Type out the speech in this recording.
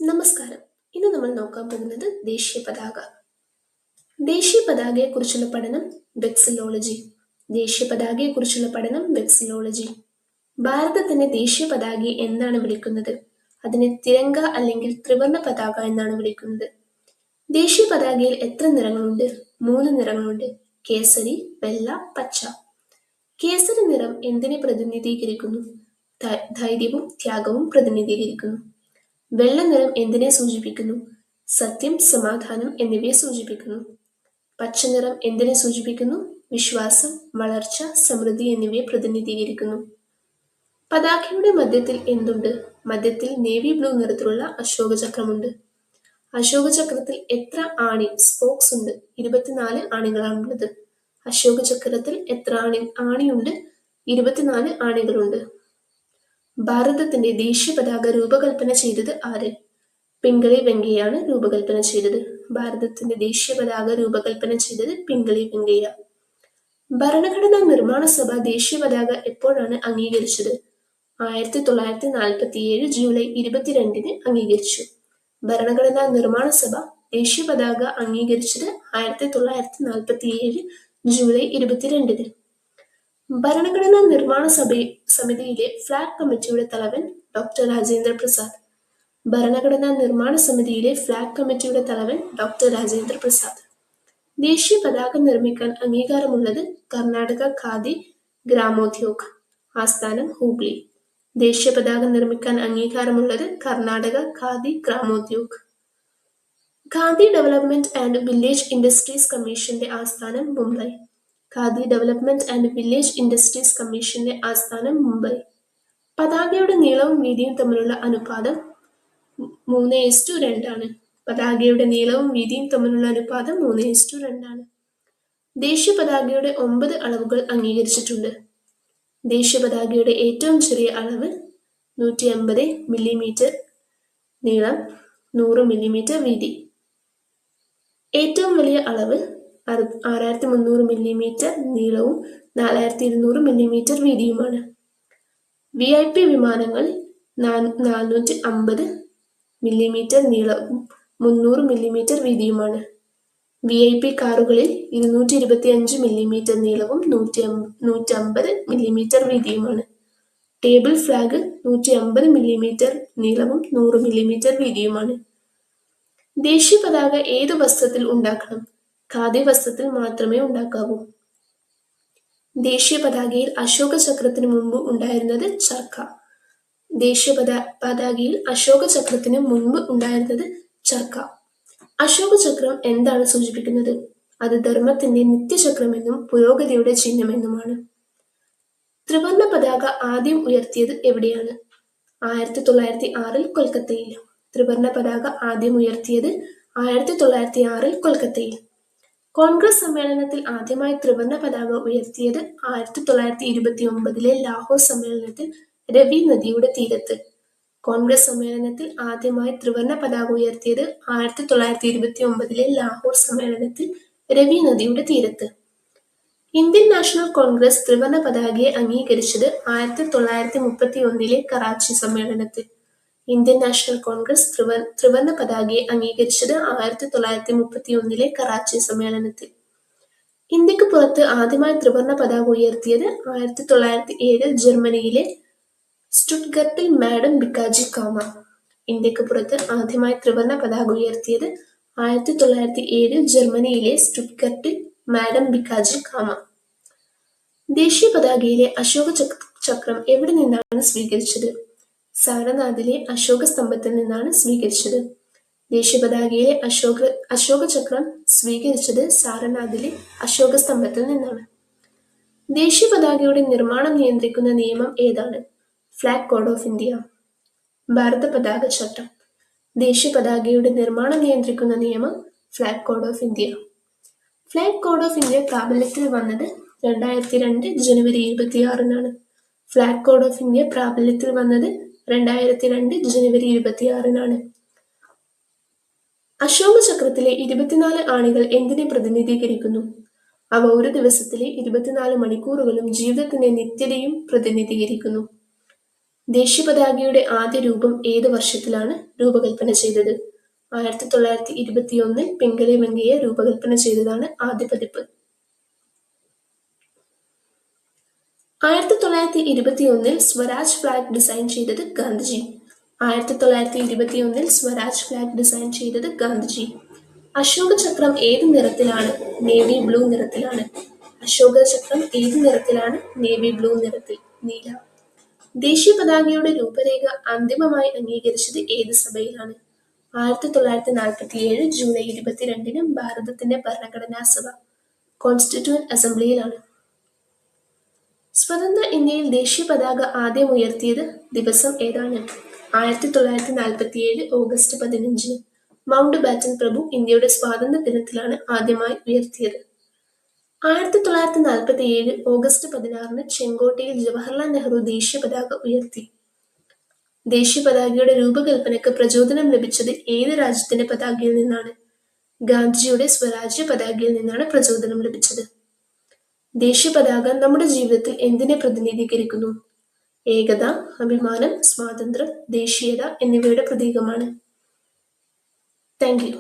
നമസ്കാരം. ഇന്ന് നമ്മൾ നോക്കാൻ പോകുന്നത് ദേശീയ പതാക. ദേശീയ പതാകയെക്കുറിച്ചുള്ള പഠനം വെക്സിലോളജി. ദേശീയ പതാകയെക്കുറിച്ചുള്ള പഠനം വെക്സിലോളജി. ഭാരതത്തിന്റെ ദേശീയ പതാകയെ എന്താണ് വിളിക്കുന്നത്? അതിനെ തിരങ്ക അല്ലെങ്കിൽ ത്രിവർണ്ണ പതാക എന്നാണ് വിളിക്കുന്നത്. ദേശീയ പതാകയിൽ എത്ര നിറങ്ങളുണ്ട്? 3 നിറങ്ങളുണ്ട്: കേസരി, വെള്ള, പച്ച. കേസരി നിറം എന്തിനെ പ്രതിനിധീകരിക്കുന്നു? ധൈര്യവും ത്യാഗവും പ്രതിനിധീകരിക്കുന്നു. വെള്ള നിറം എന്തിനെ സൂചിപ്പിക്കുന്നു? സത്യം, സമാധാനം എന്നിവയെ സൂചിപ്പിക്കുന്നു. പച്ച നിറം എന്തിനെ സൂചിപ്പിക്കുന്നു? വിശ്വാസം, വളർച്ച, സമൃദ്ധി എന്നിവയെ പ്രതിനിധീകരിക്കുന്നു. പതാകയുടെ മധ്യത്തിൽ എന്തുണ്ട്? മധ്യത്തിൽ നേവി ബ്ലൂ നിറത്തിലുള്ള അശോക ചക്രമുണ്ട്. അശോക ചക്രത്തിൽ എത്ര സ്പോക്സ് ഉണ്ട്? 24 ആണികളാണുള്ളത്. അശോക ചക്രത്തിൽ എത്ര ആണിയുണ്ട്? 24 ആണികളുണ്ട്. ഭാരതത്തിന്റെ ദേശീയ പതാക രൂപകൽപ്പന ചെയ്തത് ആര്? പിംഗളി വെങ്കയ്യാണ് രൂപകൽപ്പന ചെയ്തത്. ഭാരതത്തിന്റെ ദേശീയ പതാക രൂപകൽപ്പന ചെയ്തത് പിംഗളി വെങ്കയ്യ. ഭരണഘടനാ നിർമ്മാണ സഭ ദേശീയ പതാക എപ്പോഴാണ് അംഗീകരിച്ചത്? 1947 ജൂലൈ 22 അംഗീകരിച്ചു. ഭരണഘടനാ നിർമ്മാണ സഭ ദേശീയ പതാക അംഗീകരിച്ചത് 1947 ജൂലൈ 22. ഭരണഘടനാ നിർമ്മാണ സമിതിയിലെ ഫ്ലാഗ് കമ്മിറ്റിയുടെ തലവൻ ഡോക്ടർ രാജേന്ദ്ര പ്രസാദ്. ഭരണഘടനാ നിർമ്മാണ സമിതിയിലെ ഫ്ലാഗ് കമ്മിറ്റിയുടെ തലവൻ ഡോക്ടർ രാജേന്ദ്ര പ്രസാദ്. ദേശീയ പതാക നിർമ്മിക്കാൻ അംഗീകാരമുള്ളത് കർണാടക ഖാദി ഗ്രാമോദ്योग. ആസ്ഥാനം ഹൂബ്ലി. ദേശീയ പതാക നിർമ്മിക്കാൻ അംഗീകാരമുള്ളത് Karnataka Khadi Gramodyog. Khadi development and village industries കമ്മീഷന്റെ ആസ്ഥാനം Mumbai. Khadi development and village industries കമ്മീഷന്റെ ആസ്ഥാനം മുംബൈ. പതാകയുടെ നീളവും വീതിയും തമ്മിലുള്ള അനുപാതം 3:2 ആണ്. പതാകയുടെ നീളവും വീതിയും തമ്മിലുള്ള അനുപാതം 3:2 ആണ്. ദേശീയ പതാകയുടെ 9 അളവുകൾ അംഗീകരിച്ചിട്ടുണ്ട്. ദേശീയ പതാകയുടെ ഏറ്റവും ചെറിയ അളവ് 150 മില്ലിമീറ്റർ നീളം, 100 മില്ലിമീറ്റർ വീതി. ഏറ്റവും വലിയ അളവ് 6300 മില്ലിമീറ്റർ നീളവും 4200 മില്ലിമീറ്റർ വീതിയുമാണ്. VIP വിമാനങ്ങൾ 450 മില്ലിമീറ്റർ നീളവും 300 മില്ലിമീറ്റർ വീതിയുമാണ്. VIP കാറുകളിൽ 225 മില്ലിമീറ്റർ നീളവും 150 മില്ലിമീറ്റർ വീതിയുമാണ്. ടേബിൾ ഫ്ലാഗ് 150 മില്ലിമീറ്റർ നീളവും 100 മില്ലിമീറ്റർ വീതിയുമാണ്. ദേശീയ പതാക ഏതു വസ്ത്രത്തിൽ ഉണ്ടാക്കണം? ഖാദി വസ്ത്രത്തിൽ മാത്രമേ ഉണ്ടാക്കാവൂ. ദേശീയ പതാകയിൽ അശോക ചക്രത്തിന് മുമ്പ് ഉണ്ടായിരുന്നത് ചർക്ക. ദേശീയ പതാകയിൽ അശോക ചക്രത്തിന് മുൻപ് ഉണ്ടായിരുന്നത് ചർക്ക. അശോക ചക്രം എന്താണ് സൂചിപ്പിക്കുന്നത്? അത് ധർമ്മത്തിന്റെ നിത്യചക്രമെന്നും പുരോഗതിയുടെ ചിഹ്നമെന്നുമാണ്. ത്രിവർണ്ണ പതാക ആദ്യം ഉയർത്തിയത് എവിടെയാണ്? 1906 കൊൽക്കത്തയിൽ. ത്രിവർണ്ണ പതാക ആദ്യം ഉയർത്തിയത് 1906 കൊൽക്കത്തയിൽ. കോൺഗ്രസ് സമ്മേളനത്തിൽ ആദ്യമായി ത്രിവർണ്ണ പതാക ഉയർത്തിയത് 1929 ലാഹോർ സമ്മേളനത്തിൽ രവി നദിയുടെ തീരത്ത്. കോൺഗ്രസ് സമ്മേളനത്തിൽ ആദ്യമായി ത്രിവർണ്ണ പതാക ഉയർത്തിയത് 1929 ലാഹോർ സമ്മേളനത്തിൽ രവി നദിയുടെ തീരത്ത്. ഇന്ത്യൻ നാഷണൽ കോൺഗ്രസ് ത്രിവർണ്ണ പതാകയെ അംഗീകരിച്ചത് 1931 കറാച്ചി സമ്മേളനത്തിൽ. ഇന്ത്യൻ നാഷണൽ കോൺഗ്രസ് ത്രിവർണ്ണ പതാകയെ അംഗീകരിച്ചത് 1931 കറാച്ചി സമ്മേളനത്തിൽ. ഇന്ത്യക്ക് പുറത്ത് ആദ്യമായി ത്രിവർണ്ണ പതാക ഉയർത്തിയത് 1907 ജർമ്മനിയിലെ സ്റ്റുട്ട്ഗർട്ടിൽ മാഡം ബിക്കാജി കാമ. ഇന്ത്യക്ക് പുറത്ത് ആദ്യമായി ത്രിവർണ്ണ പതാക ഉയർത്തിയത് 1907 ജർമ്മനിയിലെ സ്റ്റുട്ട്ഗർട്ടിൽ മാഡം ബിക്കാജി കാമ. ദേശീയ പതാകയിലെ അശോക ചക്രം എവിടെ നിന്നാണ് സ്വീകരിച്ചത്? സാരനാഥിലെ അശോക സ്തംഭത്തിൽ നിന്നാണ് സ്വീകരിച്ചത്. ദേശീയ പതാകയിലെ അശോക ചക്രം സ്വീകരിച്ചത് സാരനാഥിലെ അശോക സ്തംഭത്തിൽ നിന്നാണ്. ദേശീയ പതാകയുടെ നിർമ്മാണം നിയന്ത്രിക്കുന്ന നിയമം ഏതാണ്? Flag code of India. ഭാരത പതാക ചട്ടം. ദേശീയ പതാകയുടെ നിർമ്മാണം നിയന്ത്രിക്കുന്ന നിയമം flag code of India. Flag code of India പ്രാബല്യത്തിൽ വന്നത് 2002 ജനുവരി 26 ഫ്ലാഗ് കോഡ് ഓഫ് ഇന്ത്യ പ്രാബല്യത്തിൽ വന്നത് 2002 ജനുവരി 26 അശോക ചക്രത്തിലെ 24 ആണികൾ എന്തിനെ പ്രതിനിധീകരിക്കുന്നു? അവ ഒരു ദിവസത്തിലെ 24 മണിക്കൂറുകളും ജീവിതത്തിന്റെ നിത്യതയും പ്രതിനിധീകരിക്കുന്നു. ദേശീയ പതാകയുടെ ആദ്യ രൂപം ഏത് വർഷത്തിലാണ് രൂപകൽപ്പന ചെയ്തത്? 1921 പിംഗലി വെങ്കയ്യ രൂപകൽപ്പന ചെയ്തതാണ് ആദ്യ പതിപ്പ്. 1921 സ്വരാജ് ഫ്ലാഗ് ഡിസൈൻ ചെയ്തത് ഗാന്ധിജി. 1921 സ്വരാജ് ഫ്ലാഗ് ഡിസൈൻ ചെയ്തത് ഗാന്ധിജി. അശോക ചക്രം ഏത് നിറത്തിലാണ്? നേവി ബ്ലൂ നിറത്തിലാണ്. അശോക ചക്രം ഏത് നിറത്തിലാണ്? നേവി ബ്ലൂ നിറത്തിൽ, നീല. ദേശീയ പതാകയുടെ രൂപരേഖ അന്തിമമായി അംഗീകരിച്ചത് ഏത് സഭയിലാണ്? 1947 ജൂലൈ 22 ഭാരതത്തിന്റെ ഭരണഘടനാ സഭ, കോൺസ്റ്റിറ്റ്യൂവന്റ് അസംബ്ലിയിലാണ്. സ്വതന്ത്ര ഇന്ത്യയിൽ ദേശീയ പതാക ആദ്യം ഉയർത്തിയത് ദിവസം ഏതാണ്? 1947 ഓഗസ്റ്റ് 15. മൗണ്ട് ബാറ്റൻ പ്രഭു ഇന്ത്യയുടെ സ്വാതന്ത്ര്യ ദിനത്തിലാണ് ആദ്യമായി ഉയർത്തിയത്. 1947 ഓഗസ്റ്റ് 16 ചെങ്കോട്ടയിൽ ജവഹർലാൽ നെഹ്റു ദേശീയ പതാക ഉയർത്തി. ദേശീയ പതാകയുടെ രൂപകൽപ്പനയ്ക്ക് പ്രചോദനം ലഭിച്ചത് ഏത് രാജ്യത്തിന്റെ പതാകയിൽ നിന്നാണ്? ഗാന്ധിജിയുടെ സ്വരാജ്യ പതാകയിൽ നിന്നാണ് പ്രചോദനം ലഭിച്ചത്. ദേശീയ പതാക നമ്മുടെ ജീവിതത്തിൽ എന്തിനെ പ്രതിനിധീകരിക്കുന്നു? ഏകത, അഭിമാനം, സ്വാതന്ത്ര്യം, ദേശീയത എന്നിവയുടെ പ്രതീകമാണ്. Thank you.